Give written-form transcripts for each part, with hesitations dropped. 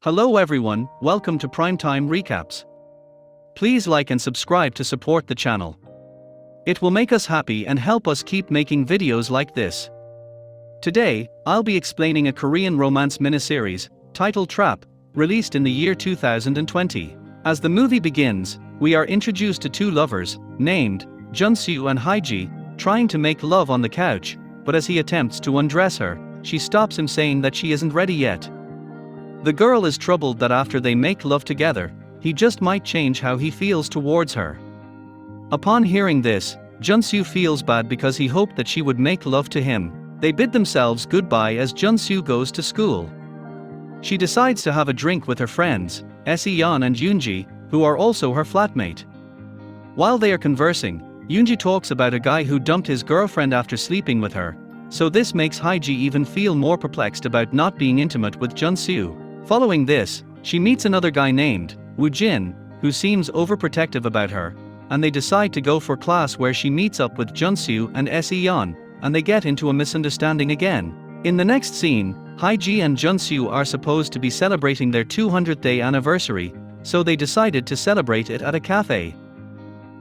Hello everyone, welcome to Primetime Recaps. Please like and subscribe to support the channel. It will make us happy and help us keep making videos like this. Today, I'll be explaining a Korean romance miniseries, titled Trap, released in the year 2020. As the movie begins, we are introduced to two lovers, named Junsu and Haiji, trying to make love on the couch, but as he attempts to undress her, she stops him saying that she isn't ready yet. The girl is troubled that after they make love together, he just might change how he feels towards her. Upon hearing this, Junsu feels bad because he hoped that she would make love to him. They bid themselves goodbye as Junsu goes to school. She decides to have a drink with her friends, Seyeon and Yoonji, who are also her flatmate. While they are conversing, Yoonji talks about a guy who dumped his girlfriend after sleeping with her, so this makes Haiji even feel more perplexed about not being intimate with Junsu. Following this, she meets another guy named Woojin, who seems overprotective about her, and they decide to go for class where she meets up with Junsu and Seyeon, and they get into a misunderstanding again. In the next scene, Haiji and Junsu are supposed to be celebrating their 200th day anniversary, so they decided to celebrate it at a cafe.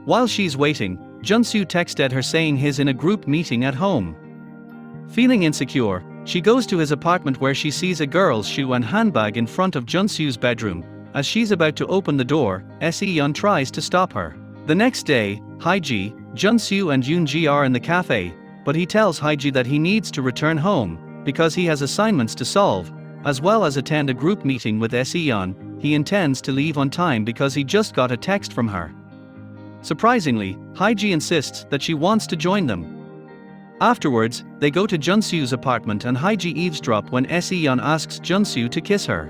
While she's waiting, Junsu texted her saying he's in a group meeting at home. Feeling insecure, she goes to his apartment where she sees a girl's shoe and handbag in front of Junsu's bedroom. As she's about to open the door, Seyeon tries to stop her. The next day, Haiji, Junsu and Yoonji are in the cafe, but he tells Haiji that he needs to return home, because he has assignments to solve, as well as attend a group meeting with Seyeon. He intends to leave on time because he just got a text from her. Surprisingly, Haiji insists that she wants to join them. Afterwards, they go to Junsu's apartment and Haiji eavesdrop when Seyeon asks Junsu to kiss her.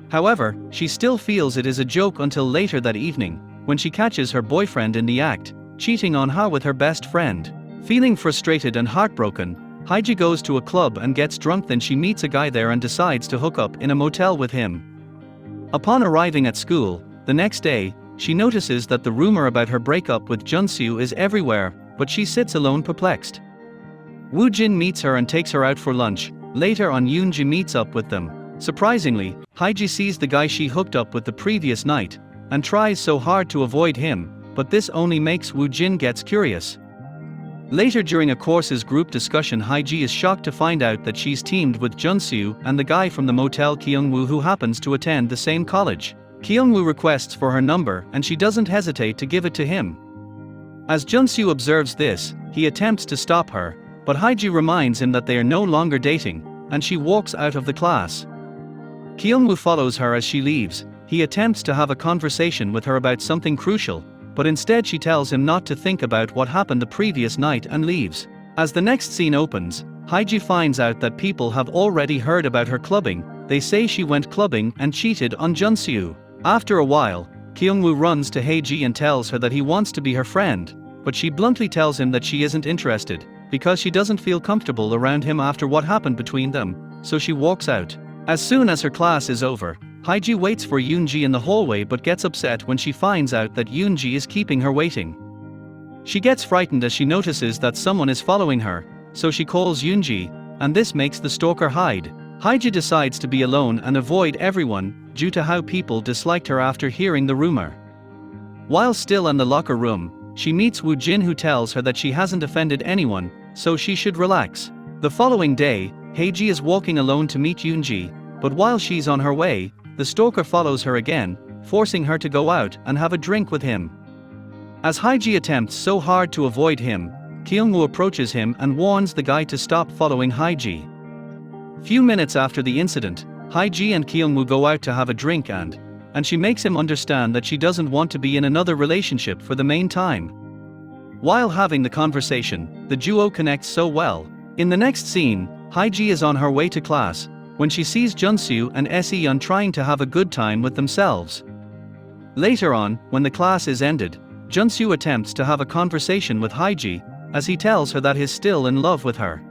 However, she still feels it is a joke until later that evening, when she catches her boyfriend in the act, cheating on her with her best friend. Feeling frustrated and heartbroken, Haiji goes to a club and gets drunk. Then she meets a guy there and decides to hook up in a motel with him. Upon arriving at school, the next day, she notices that the rumor about her breakup with Junsu is everywhere, but she sits alone perplexed. Woojin meets her and takes her out for lunch. Later on, Yoonji meets up with them. Surprisingly, Haiji sees the guy she hooked up with the previous night, and tries so hard to avoid him, but this only makes Woojin gets curious. Later during a course's group discussion, Haiji is shocked to find out that she's teamed with Junsu and the guy from the motel Kyungwoo, who happens to attend the same college. Kyungwoo requests for her number and she doesn't hesitate to give it to him. As Junsu observes this, he attempts to stop her, but Haiji reminds him that they are no longer dating, and she walks out of the class. Kyungwoo follows her as she leaves. He attempts to have a conversation with her about something crucial, but instead she tells him not to think about what happened the previous night and leaves. As the next scene opens, Haiji finds out that people have already heard about her clubbing. They say she went clubbing and cheated on Junsu. After a while, Kyungwoo runs to Haiji and tells her that he wants to be her friend, but she bluntly tells him that she isn't interested, because she doesn't feel comfortable around him after what happened between them, so she walks out. As soon as her class is over, Haiji waits for Yoonji in the hallway but gets upset when she finds out that Yoonji is keeping her waiting. She gets frightened as she notices that someone is following her, so she calls Yoonji, and this makes the stalker hide. Haiji decides to be alone and avoid everyone, due to how people disliked her after hearing the rumor. While still in the locker room, she meets Woojin, who tells her that she hasn't offended anyone, so she should relax. The following day, Haiji is walking alone to meet Yoonji, but while she's on her way, the stalker follows her again, forcing her to go out and have a drink with him. As Haiji attempts so hard to avoid him, Kyungwoo approaches him and warns the guy to stop following Haiji. Few minutes after the incident, Haiji and Kyungwoo go out to have a drink and she makes him understand that she doesn't want to be in another relationship for the main time. While having the conversation, the duo connects so well. In the next scene, Haiji is on her way to class, when she sees Junsu and Seyeon trying to have a good time with themselves. Later on, when the class is ended, Junsu attempts to have a conversation with Haiji, as he tells her that he's still in love with her.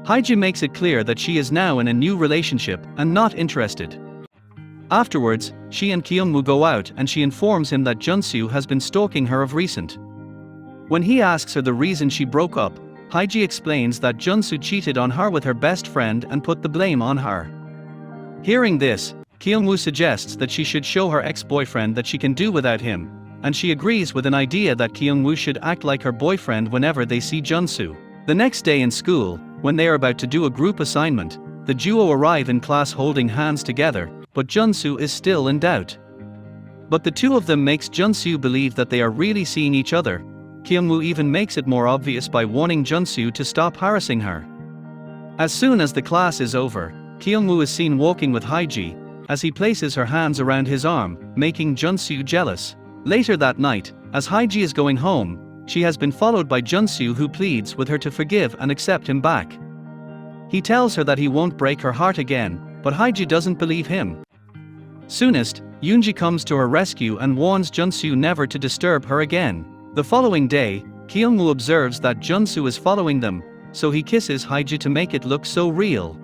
Haiji makes it clear that she is now in a new relationship and not interested. Afterwards, she and Kyungwoo go out and she informs him that Junsu has been stalking her of recent. When he asks her the reason she broke up, Haiji explains that Junsu cheated on her with her best friend and put the blame on her. Hearing this, Kyungwoo suggests that she should show her ex-boyfriend that she can do without him, and she agrees with an idea that Kyungwoo should act like her boyfriend whenever they see Junsu. The next day in school, when they are about to do a group assignment, the duo arrive in class holding hands together, but Junsu is still in doubt. But the two of them makes Junsu believe that they are really seeing each other. Kyungwoo even makes it more obvious by warning Junsu to stop harassing her. As soon as the class is over, Kyungwoo is seen walking with Haiji, as he places her hands around his arm, making Junsu jealous. Later that night, as Haiji is going home, she has been followed by Junsu, who pleads with her to forgive and accept him back. He tells her that he won't break her heart again, but Haiji doesn't believe him. Soonest, Yoonji comes to her rescue and warns Junsu never to disturb her again. The following day, Kyungwoo observes that Junsu is following them, so he kisses Haiji to make it look so real.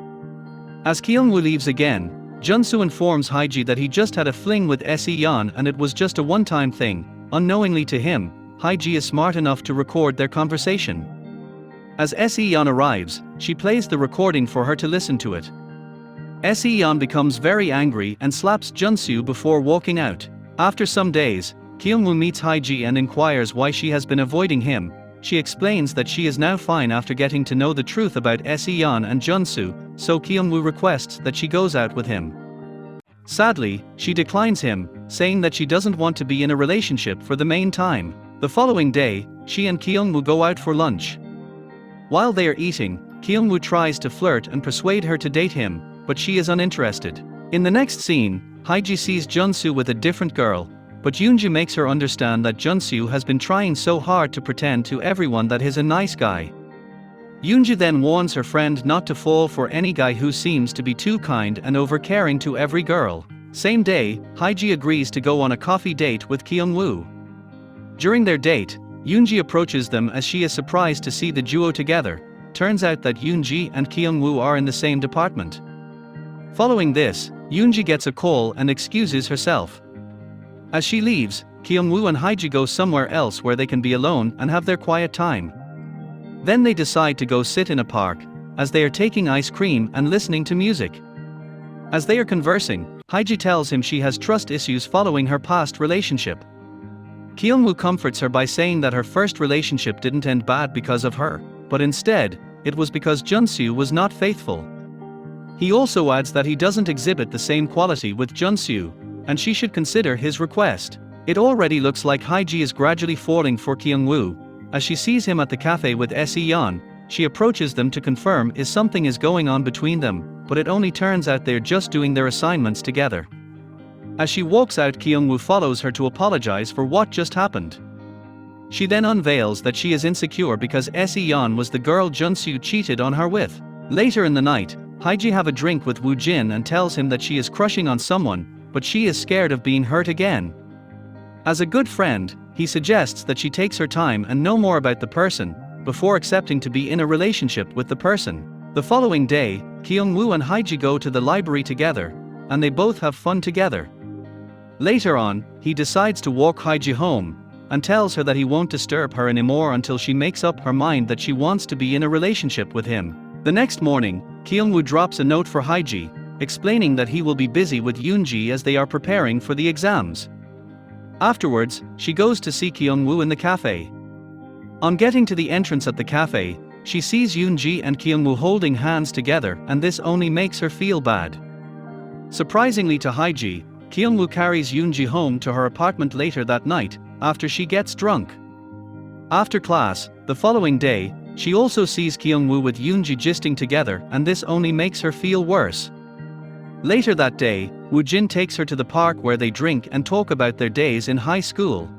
As Kyungwoo leaves again, Junsu informs Haiji that he just had a fling with Se-yeon and it was just a one-time thing. Unknowingly to him, Haiji is smart enough to record their conversation. As Se-yeon arrives, she plays the recording for her to listen to it. Se-yeon becomes very angry and slaps Junsu before walking out. After some days, Kyungwoo meets Haiji and inquires why she has been avoiding him. She explains that she is now fine after getting to know the truth about Se-yeon and Junsu, so Kyungwoo requests that she goes out with him. Sadly, she declines him, saying that she doesn't want to be in a relationship for the main time. The following day, she and Kyungwoo go out for lunch. While they are eating, Kyungwoo tries to flirt and persuade her to date him, but she is uninterested. In the next scene, Haiji sees Junsu with a different girl, but Yoonji makes her understand that Junsu has been trying so hard to pretend to everyone that he's a nice guy. Yoonji then warns her friend not to fall for any guy who seems to be too kind and over-caring to every girl. Same day, Haiji agrees to go on a coffee date with Kyungwoo. During their date, Yoonji approaches them as she is surprised to see the duo together. Turns out that Yoonji and Kyungwoo are in the same department. Following this, Yoonji gets a call and excuses herself. As she leaves, Kyungwoo and Haiji go somewhere else where they can be alone and have their quiet time. Then they decide to go sit in a park, as they are taking ice cream and listening to music. As they are conversing, Haiji tells him she has trust issues following her past relationship. Kyungwoo comforts her by saying that her first relationship didn't end bad because of her, but instead, it was because Junsu was not faithful. He also adds that he doesn't exhibit the same quality with Junsu, and she should consider his request. It already looks like Haiji is gradually falling for Kyungwoo. As she sees him at the cafe with Se-yeon, she approaches them to confirm if something is going on between them, but it only turns out they're just doing their assignments together. As she walks out, Kyungwoo follows her to apologize for what just happened. She then unveils that she is insecure because Se-yeon was the girl Junsu cheated on her with. Later in the night, Haiji have a drink with Woojin and tells him that she is crushing on someone, but she is scared of being hurt again. As a good friend, he suggests that she takes her time and know more about the person, before accepting to be in a relationship with the person. The following day, Kyungwoo and Haiji go to the library together, and they both have fun together. Later on, he decides to walk Haiji home, and tells her that he won't disturb her anymore until she makes up her mind that she wants to be in a relationship with him. The next morning, Kyungwoo drops a note for Haiji, explaining that he will be busy with Yoonji as they are preparing for the exams. Afterwards, she goes to see Kyungwoo in the cafe. On getting to the entrance at the cafe, she sees Yoonji and Kyungwoo holding hands together, and this only makes her feel bad. Surprisingly to Haiji, Kyungwoo carries Yoonji home to her apartment later that night, after she gets drunk. After class, the following day, she also sees Kyungwoo with Yoonji gisting together, and this only makes her feel worse. Later that day, Woojin takes her to the park where they drink and talk about their days in high school.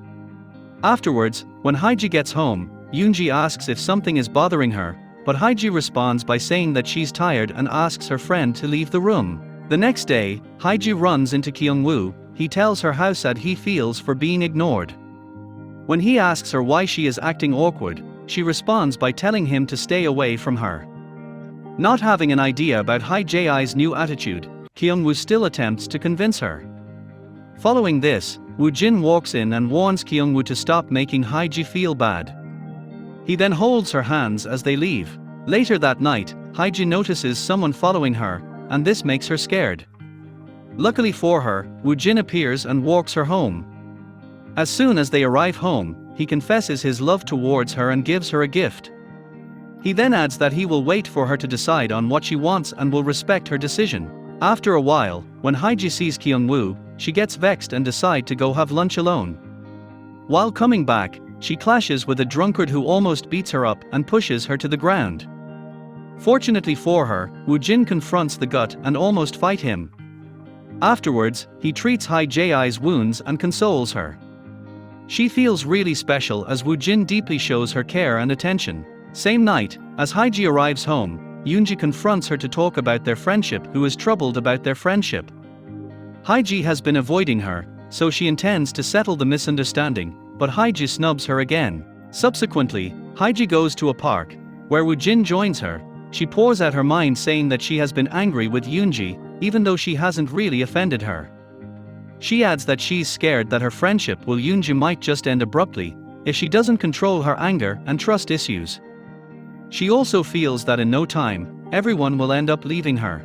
Afterwards, when Haiji gets home, Yoonji asks if something is bothering her, but Haiji responds by saying that she's tired and asks her friend to leave the room. The next day, Haiji runs into Kyungwoo. He tells her how sad he feels for being ignored. When he asks her why she is acting awkward, she responds by telling him to stay away from her. Not having an idea about Haiji's new attitude, Kyungwoo still attempts to convince her. Following this, Woojin walks in and warns Kyungwoo to stop making Haiji feel bad. He then holds her hands as they leave. Later that night, Haiji notices someone following her, and this makes her scared. Luckily for her, Woo-jin appears and walks her home. As soon as they arrive home, he confesses his love towards her and gives her a gift. He then adds that he will wait for her to decide on what she wants and will respect her decision. After a while, when Haiji sees Kyung-woo, she gets vexed and decides to go have lunch alone. While coming back, she clashes with a drunkard who almost beats her up and pushes her to the ground. Fortunately for her, Woo-jin confronts the gut and almost fight him. Afterwards, he treats Hae-jae's wounds and consoles her. She feels really special as Woo-jin deeply shows her care and attention. Same night, as Hae-jae arrives home, Yoonji confronts her to talk about their friendship, who is troubled about their friendship. Hae-jae has been avoiding her, so she intends to settle the misunderstanding, but Hae-jae snubs her again. Subsequently, Hae-jae goes to a park, where Woo-jin joins her. She pours out her mind saying that she has been angry with Yoonji, even though she hasn't really offended her. She adds that she's scared that her friendship with Yoonji might just end abruptly, if she doesn't control her anger and trust issues. She also feels that in no time, everyone will end up leaving her.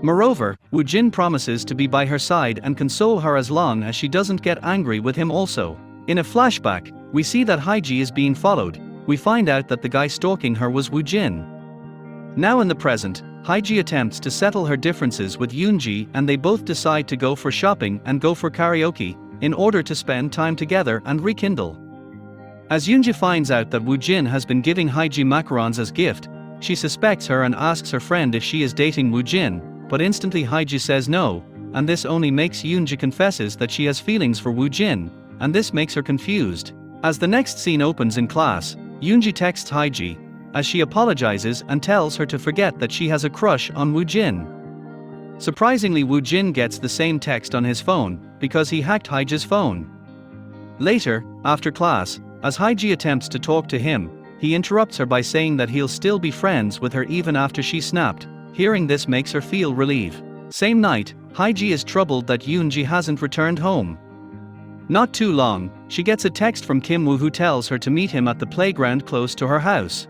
Moreover, Woo-jin promises to be by her side and console her as long as she doesn't get angry with him also. In a flashback, we see that Hae-jae is being followed. We find out that the guy stalking her was Woo-jin. Now in the present, Hae-jae attempts to settle her differences with Yoonji and they both decide to go for shopping and go for karaoke, in order to spend time together and rekindle. As Yoonji finds out that Woo-jin has been giving Hae-jae macarons as gift, she suspects her and asks her friend if she is dating Woo-jin, but instantly Hae-jae says no, and this only makes Yoonji confesses that she has feelings for Woo-jin, and this makes her confused. As the next scene opens in class, Yoonji texts Hae-jae, as she apologizes and tells her to forget that she has a crush on Woo-jin. Surprisingly, Woo-jin gets the same text on his phone, because he hacked Hae-jae's phone. Later, after class, as Hae-jae attempts to talk to him, he interrupts her by saying that he'll still be friends with her even after she snapped. Hearing this makes her feel relief. Same night, Hae-jae is troubled that Yoonji hasn't returned home. Not too long, she gets a text from Kim-woo who tells her to meet him at the playground close to her house.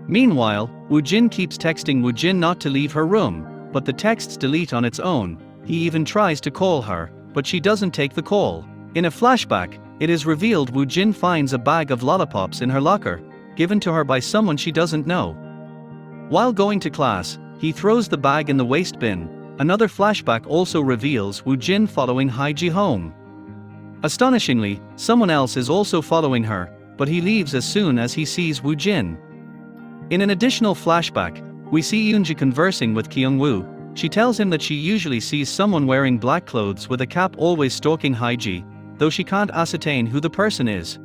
Meanwhile, Woo-jin keeps texting Woo-jin not to leave her room, but the texts delete on its own. He even tries to call her, but she doesn't take the call. In a flashback, it is revealed Woo-jin finds a bag of lollipops in her locker, given to her by someone she doesn't know. While going to class, he throws the bag in the waste bin. Another flashback also reveals Woo-jin following Hae-jae home. Astonishingly, someone else is also following her, but he leaves as soon as he sees Woo-jin. In an additional flashback, we see Yoonji conversing with Kyung-woo. She tells him that she usually sees someone wearing black clothes with a cap always stalking Hae-jae, though she can't ascertain who the person is.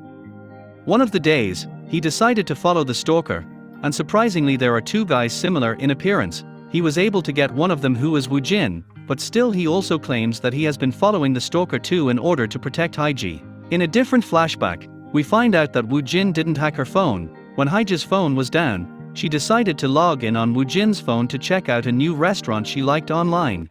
One of the days, he decided to follow the stalker, and surprisingly there are two guys similar in appearance. He was able to get one of them who is Woo-jin, but still he also claims that he has been following the stalker too in order to protect Hae-jae. In a different flashback, we find out that Woo-jin didn't hack her phone. When Hae-jae's phone was down, she decided to log in on Woo-jin's phone to check out a new restaurant she liked online.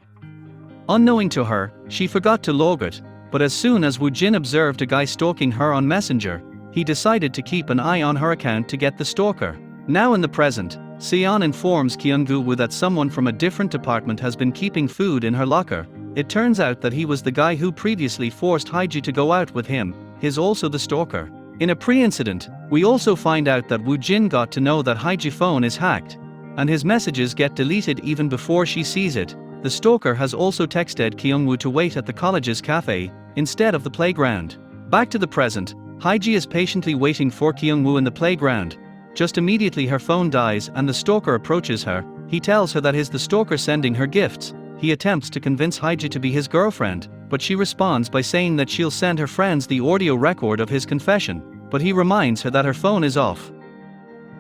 Unknowing to her, she forgot to log it, but as soon as Woo-jin observed a guy stalking her on Messenger, he decided to keep an eye on her account to get the stalker. Now in the present, Seon informs Kyung-woo that someone from a different department has been keeping food in her locker. It turns out that he was the guy who previously forced Hae-jae to go out with him. He's also the stalker. In a pre-incident, we also find out that Woo-jin got to know that Hae-jae's phone is hacked, and his messages get deleted even before she sees it. The stalker has also texted Kyung-woo to wait at the college's cafe, instead of the playground. Back to the present, Hae-jae is patiently waiting for Kyung-woo in the playground. Just immediately her phone dies and the stalker approaches her. He tells her that he's the stalker sending her gifts. He attempts to convince Hae-jae to be his girlfriend, but she responds by saying that she'll send her friends the audio record of his confession, but he reminds her that her phone is off.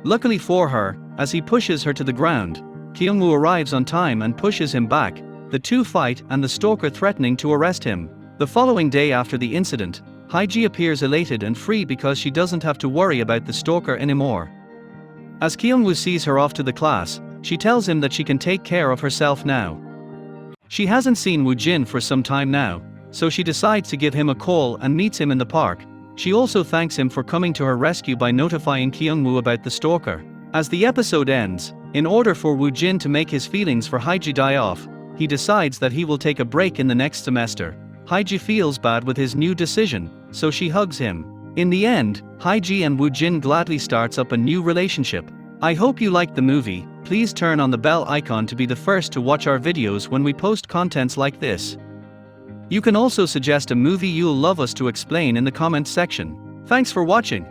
Luckily for her, as he pushes her to the ground, Kyung-woo arrives on time and pushes him back. The two fight and the stalker threatening to arrest him. The following day after the incident, Hae-jae appears elated and free because she doesn't have to worry about the stalker anymore. As Kyung-woo sees her off to the class, she tells him that she can take care of herself now. She hasn't seen Woo-jin for some time now, so she decides to give him a call and meets him in the park. She also thanks him for coming to her rescue by notifying Kyung-woo about the stalker. As the episode ends, in order for Woo-jin to make his feelings for Hae-jae die off, he decides that he will take a break in the next semester. Haiji feels bad with his new decision, so she hugs him. In the end, Haiji and Woojin gladly starts up a new relationship. I hope you liked the movie. Please turn on the bell icon to be the first to watch our videos when we post contents like this. You can also suggest a movie you'll love us to explain in the comments section. Thanks for watching.